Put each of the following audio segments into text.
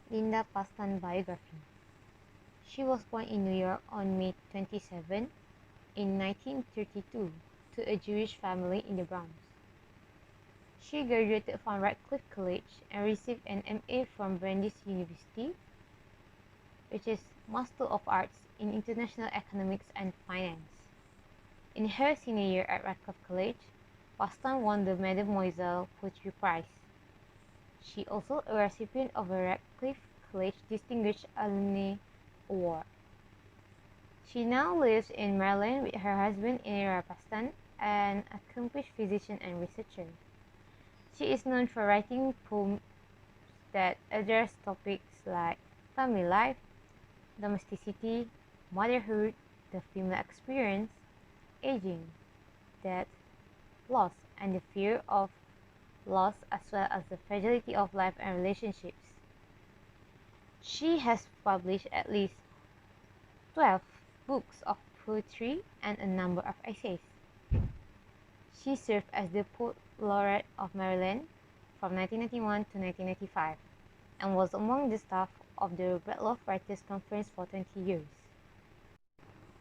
Linda Pastan biography. She was born in New York on May 27 in 1932 to a Jewish family in the Bronx. She graduated from Radcliffe College and received an MA from Brandeis University, which is Master of Arts in International Economics and Finance. In her senior year at Radcliffe College, Pastan won the Mademoiselle Poetry Prize. She also a recipient of a Radcliffe College Distinguished Alumni Award. She now lives in Maryland with her husband Linda Pastan, an accomplished physician and researcher. She is known for writing poems that address topics like family life, domesticity, motherhood, the female experience, aging, death, loss, and the fear of loss, as well as the fragility of life and relationships. She has published at least 12 books of poetry and a number of essays. She served as the Poet Laureate of Maryland from 1991 to 1995 and was among the staff of the Bachelor Writers Conference for 20 years.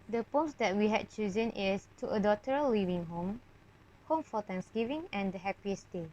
The poems that we had chosen is To a Daughter Leaving Home, Home for Thanksgiving, and The Happiest Day.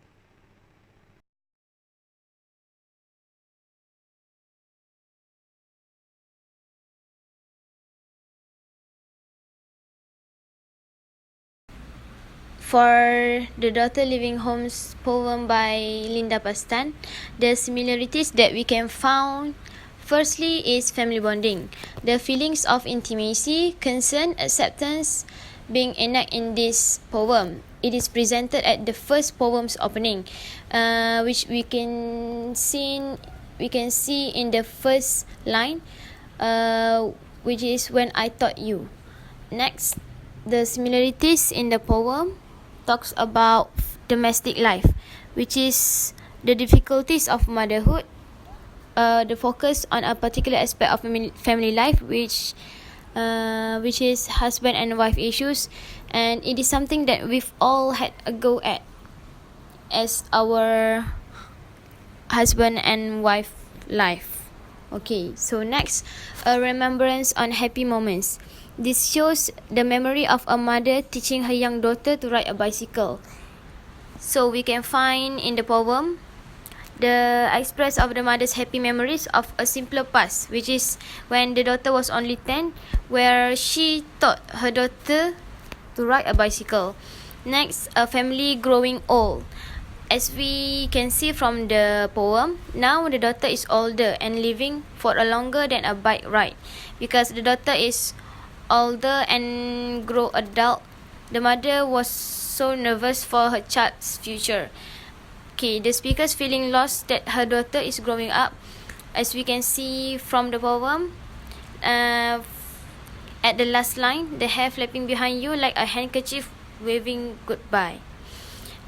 For The Daughter Leaving Home's poem by Linda Pastan, the similarities that we can found firstly is family bonding. The feelings of intimacy, concern, acceptance being enacted in this poem. It is presented at the first poem's opening, which we can see in the first line, which is When I Taught You. Next, the similarities in the poem talks about domestic life, which is the difficulties of motherhood, the focus on a particular aspect of family life, which is husband and wife issues, and it is something that we've all had a go at as our husband and wife life. Okay, so next, a remembrance on happy moments. This shows the memory of a mother teaching her young daughter to ride a bicycle. So we can find in the poem the express of the mother's happy memories of a simpler past, which is when the daughter was only 10, where she taught her daughter to ride a bicycle. Next, a family growing old. As we can see from the poem, now the daughter is older and living for a longer than a bike ride. Because the daughter is older and grow adult, the mother was so nervous for her child's future. Okay, the speaker's feeling lost that her daughter is growing up, as we can see from the poem. At the last line, the hair flapping behind you like a handkerchief waving goodbye.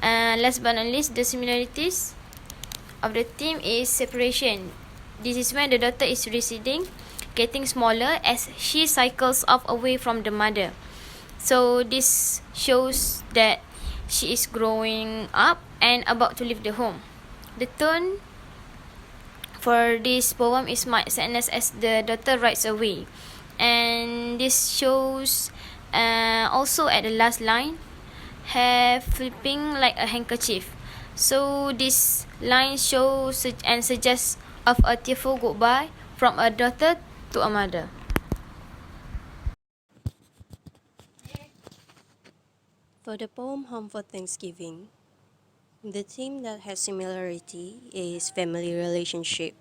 Last but not least, the similarities of the theme is separation. This is when the daughter is receding, getting smaller as she cycles off away from the mother. So this shows that she is growing up and about to leave the home. The tone for this poem is much sadness as the daughter rides away, and this shows also at the last line, hair flipping like a handkerchief. So this line shows and suggests of a tearful goodbye from a daughter to a mother. For the poem Home for Thanksgiving, the theme that has similarity is family relationship.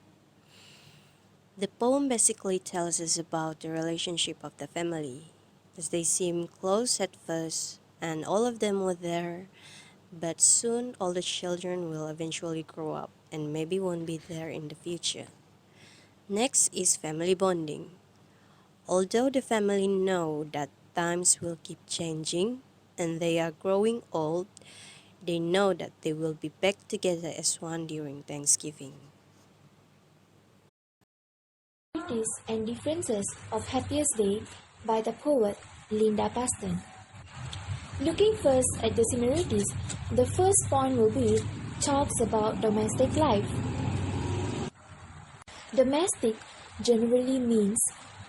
The poem basically tells us about the relationship of the family, as they seem close at first and all of them were there, but soon all the children will eventually grow up and maybe won't be there in the future. Next is family bonding. Although the family know that times will keep changing and they are growing old, they know that they will be back together as one during Thanksgiving. Similarities and Differences of Happiest Day by the poet Linda Pastan. Looking first at the similarities, the first point will be talks about domestic life. Domestic generally means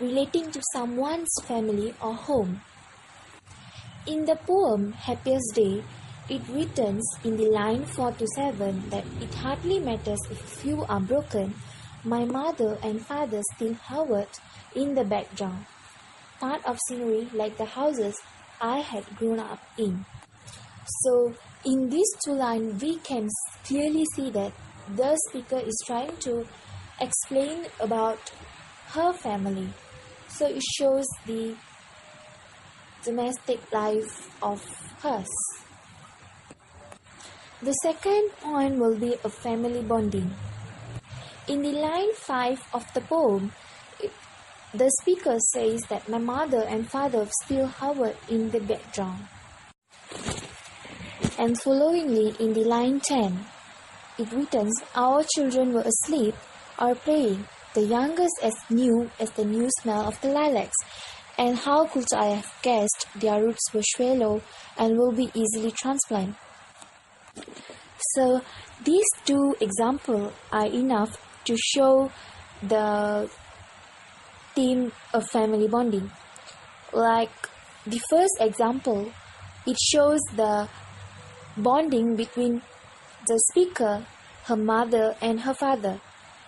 relating to someone's family or home. In the poem Happiest Day, it returns in the line 4 to 7 that it hardly matters if a few are broken, my mother and father still hovered in the background, part of scenery like the houses I had grown up in. So, in these two lines, we can clearly see that the speaker is trying to explain about her family. So, it shows the domestic life of hers. The second point will be a family bonding. In the line 5 of the poem, the speaker says that my mother and father still hovered in the background. And followingly in the line 10, it returns, our children were asleep or playing, the youngest as new as the new smell of the lilacs. And how could I have guessed their roots were shallow and will be easily transplanted? So these two examples are enough to show the theme of family bonding. Like the first example, it shows the bonding between the speaker, her mother and her father.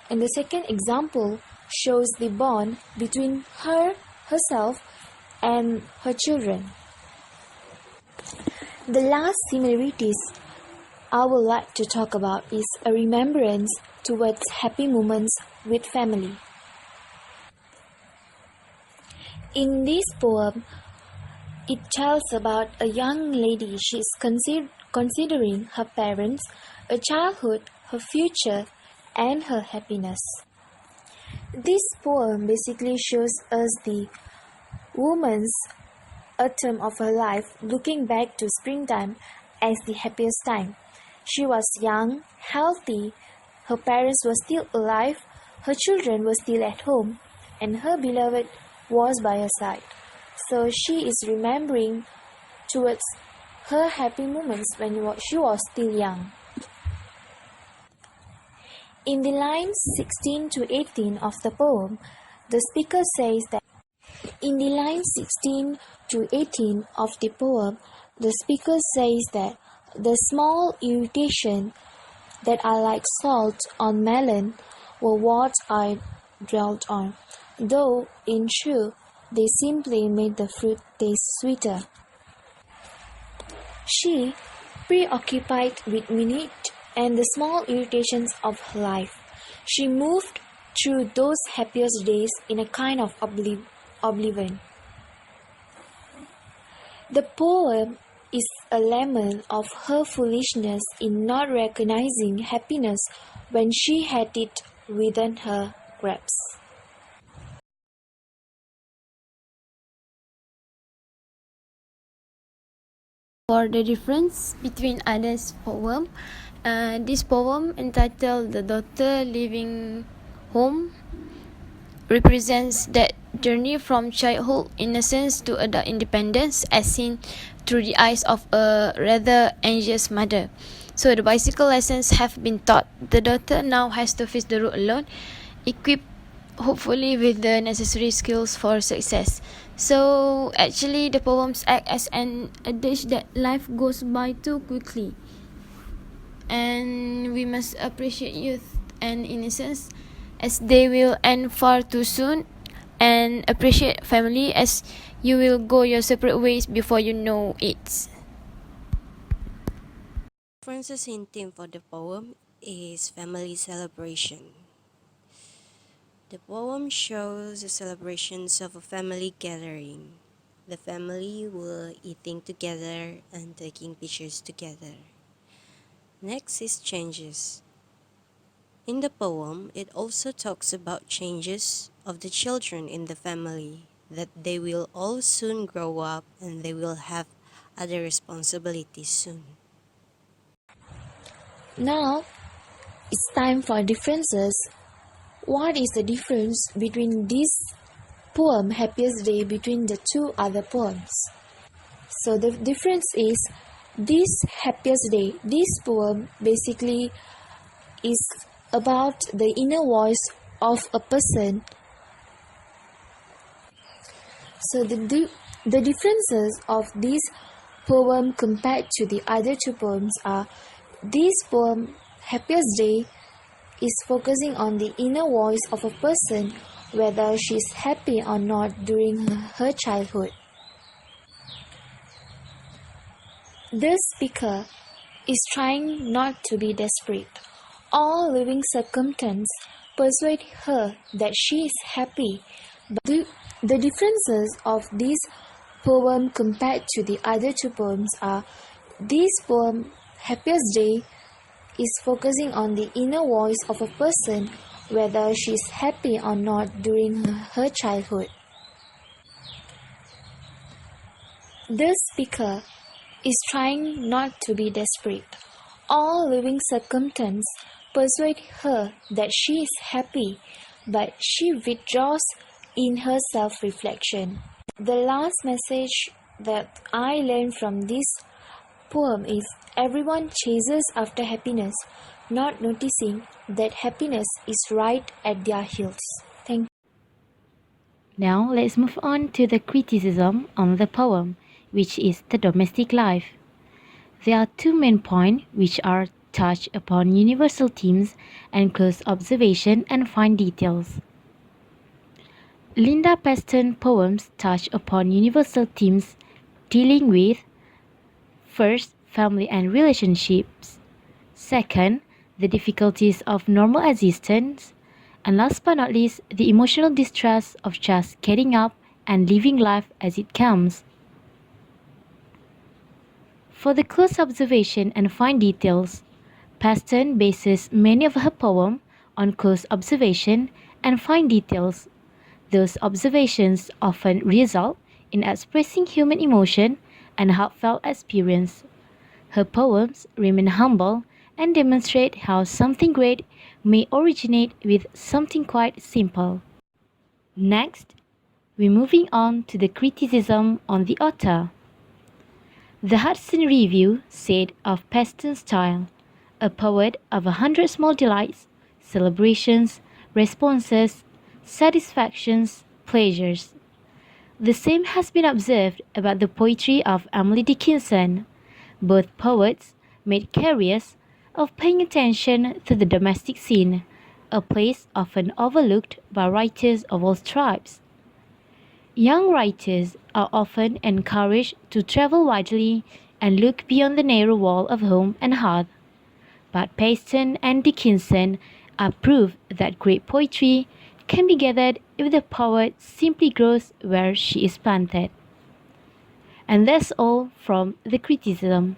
And the second example shows the bond between herself and her children. The last similarities I would like to talk about is a remembrance towards happy moments with family. In this poem, it tells about a young lady. She is considering her parents, her childhood, her future, and her happiness. This poem basically shows us the woman's autumn of her life, looking back to springtime as the happiest time. She was young, healthy, her parents were still alive, her children were still at home, and her beloved was by her side. So she is remembering towards her happy moments when she was still young. In the lines 16 to 18 of the poem, the speaker says that the small irritation that are like salt on melon were what I dwelt on, though in truth they simply made the fruit taste sweeter. She, preoccupied with minute and the small irritations of her life, she moved through those happiest days in a kind of oblivion. The poem is a lament of her foolishness in not recognizing happiness when she had it within her grasp. For the difference between others poem, this poem entitled The Daughter Leaving Home represents that journey from childhood innocence to adult independence as seen through the eyes of a rather anxious mother. So the bicycle lessons have been taught. The daughter now has to face the road alone, equipped hopefully with the necessary skills for success. So actually the poems act as an adage that life goes by too quickly, and we must appreciate youth and innocence as they will end far too soon, and appreciate family as you will go your separate ways before you know it. Differences in theme for the poem is family celebration. The poem shows the celebrations of a family gathering. The family were eating together and taking pictures together. Next is changes. In the poem, it also talks about changes of the children in the family, that they will all soon grow up and they will have other responsibilities soon. Now, it's time for differences. What is the difference between this poem, Happiest Day, between the two other poems? So the difference is this Happiest Day, this poem basically is about the inner voice of a person. So the differences of this poem compared to the other two poems are: this poem, Happiest Day, is focusing on the inner voice of a person, whether she is happy or not during her childhood. The speaker is trying not to be desperate. All living circumstances persuade her that she is happy. But the differences of this poem compared to the other two poems are: this poem, Happiest Day, is focusing on the inner voice of a person, whether she is happy or not during her childhood. The speaker is trying not to be desperate. All living circumstances persuade her that she is happy, but she withdraws in her self-reflection. The last message that I learned from this poem is: everyone chases after happiness, not noticing that happiness is right at their heels. Thank you. Now let's move on to the criticism on the poem, which is the domestic life. There are two main points which are touch upon universal themes and close observation and fine details. Linda Pastan poems touch upon universal themes dealing with: first, family and relationships; second, the difficulties of normal existence; and last but not least, the emotional distress of just getting up and living life as it comes. For the close observation and fine details, Pastan bases many of her poems on close observation and fine details. Those observations often result in expressing human emotion and heartfelt experience. Her poems remain humble and demonstrate how something great may originate with something quite simple. Next, we're moving on to the criticism on the author. The Hudson Review said of Pastan's style: a poet of 100 small delights, celebrations, responses, satisfactions, pleasures. The same has been observed about the poetry of Emily Dickinson. Both poets made careers of paying attention to the domestic scene, a place often overlooked by writers of all stripes. Young writers are often encouraged to travel widely and look beyond the narrow wall of home and hearth. But Pastan and Dickinson are proof that great poetry can be gathered if the poet simply grows where she is planted. And that's all from the criticism.